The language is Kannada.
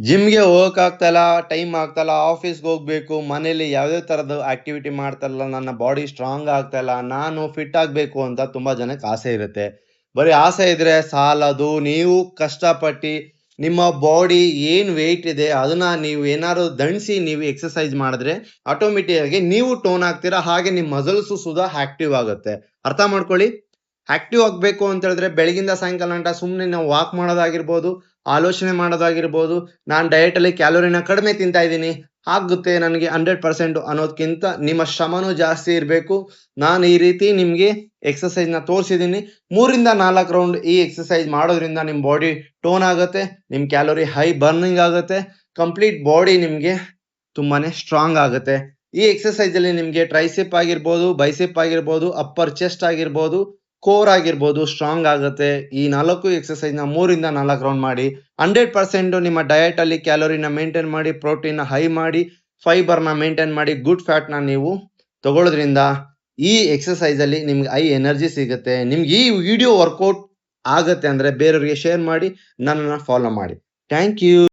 ಜಿಮ್‌ಗೆ ಹೋಗಕ್ಕಾಗ್ತಾ ಟೈಮ್ ಆಗ್ತಾ ಆಫೀಸ್‌ಗೆ ಹೋಗ್ಬೇಕು, ಮನೇಲಿ ಯಾವುದೇ ತರದ ಆಕ್ಟಿವಿಟಿ ಮಾಡ್ತಾ ಇಲ್ಲ, ನನ್ನ ಬಾಡಿ ಸ್ಟ್ರಾಂಗ್ ಆಗ್ತಾ ಇಲ್ಲ, ನಾನು ಫಿಟ್ ಆಗ್ಬೇಕು ಅಂತ ತುಂಬಾ ಜನಕ್ಕೆ ಆಸೆ ಇರುತ್ತೆ. ಬರೀ ಆಸೆ ಇದ್ರೆ ಸಾಲದು. ನೀವು ಕಷ್ಟಪಟ್ಟು ನಿಮ್ಮ ಬಾಡಿ ಏನ್ ವೆಯ್ಟ್ ಇದೆ ಅದನ್ನ ನೀವು ಏನಾದ್ರು ದಣಿಸಿ ನೀವು ಎಕ್ಸರ್ಸೈಜ್ ಮಾಡಿದ್ರೆ ಆಟೋಮೇಟಿಕ್ ಆಗಿ ನೀವು ಟೋನ್ ಆಗ್ತೀರಾ. ಹಾಗೆ ನಿಮ್ಮ ಮಸಲ್ಸ್ ಸುಧಾ ಆಕ್ಟಿವ್ ಆಗುತ್ತೆ. ಅರ್ಥ ಮಾಡ್ಕೊಳ್ಳಿ. ಆಕ್ಟಿವ್ ಆಗ್ಬೇಕು ಅಂತ ಹೇಳಿದ್ರೆ ಬೆಳಗಿಂದ ಸಾಯಂಕಾಲ ಗಂಟ ಸುಮ್ನೆ ನಾವು ವಾಕ್ ಮಾಡೋದಾಗಿರ್ಬೋದು, ಆಲೋಚನೆ ಮಾಡೋದಾಗಿರ್ಬೋದು, ನಾನ್ ಡಯಟ್ ಅಲ್ಲಿ ಕ್ಯಾಲೋರಿನ ಕಡಿಮೆ ತಿಂತಾ ಇದ್ದೀನಿ, ಆಗುತ್ತೆ ನನಗೆ 100% ಅನ್ನೋದ್ಕಿಂತ ನಿಮ್ಮ ಶ್ರಮನೂ ಜಾಸ್ತಿ ಇರ್ಬೇಕು. ನಾನು ಈ ರೀತಿ ನಿಮ್ಗೆ ಎಕ್ಸರ್ಸೈಜ್‌ನ ತೋರ್ಸಿದೀನಿ. 3 4 ರೌಂಡ್ ಈ ಎಕ್ಸರ್ಸೈಜ್ ಮಾಡೋದ್ರಿಂದ ನಿಮ್ ಬಾಡಿ ಟೋನ್ ಆಗುತ್ತೆ, ನಿಮ್ ಕ್ಯಾಲೋರಿ ಹೈ ಬರ್ನಿಂಗ್ ಆಗುತ್ತೆ, ಕಂಪ್ಲೀಟ್ ಬಾಡಿ ನಿಮ್ಗೆ ತುಂಬಾನೇ ಸ್ಟ್ರಾಂಗ್ ಆಗುತ್ತೆ. ಈ ಎಕ್ಸರ್ಸೈಜ್ ಅಲ್ಲಿ ನಿಮ್ಗೆ ಟ್ರೈಸೆಪ್ ಆಗಿರ್ಬೋದು, ಬೈಸೆಪ್ ಆಗಿರ್ಬೋದು, ಅಪ್ಪರ್ ಚೆಸ್ಟ್ ಆಗಿರ್ಬೋದು, ಕೋರ್ ಆಗಿರ್ಬೋದು ಸ್ಟ್ರಾಂಗ್ ಆಗುತ್ತೆ. ಈ 4 ಎಕ್ಸರ್ಸೈಜ್‌ನ 3 4 ರೌಂಡ್ ಮಾಡಿ. 100% ನಿಮ್ಮ ಡಯಟ್ ಅಲ್ಲಿ ಕ್ಯಾಲೋರಿನ ಮೇಂಟೈನ್ ಮಾಡಿ, ಪ್ರೋಟೀನ್ ಹೈ ಮಾಡಿ, ಫೈಬರ್‌ನ ಮೇಂಟೈನ್ ಮಾಡಿ, ಗುಡ್ ಫ್ಯಾಟ್‌ನ ನೀವು ತಗೊಳ್ಳೋದ್ರಿಂದ ಈ ಎಕ್ಸರ್ಸೈಜ್ ಅಲ್ಲಿ ನಿಮ್ಗೆ ಹೈ ಎನರ್ಜಿ ಸಿಗುತ್ತೆ. ನಿಮ್ಗೆ ಈ ವಿಡಿಯೋ ವರ್ಕೌಟ್ ಆಗತ್ತೆ ಅಂದ್ರೆ ಬೇರೆಯವರಿಗೆ ಶೇರ್ ಮಾಡಿ, ನನ್ನನ್ನ ಫಾಲೋ ಮಾಡಿ. Thank you.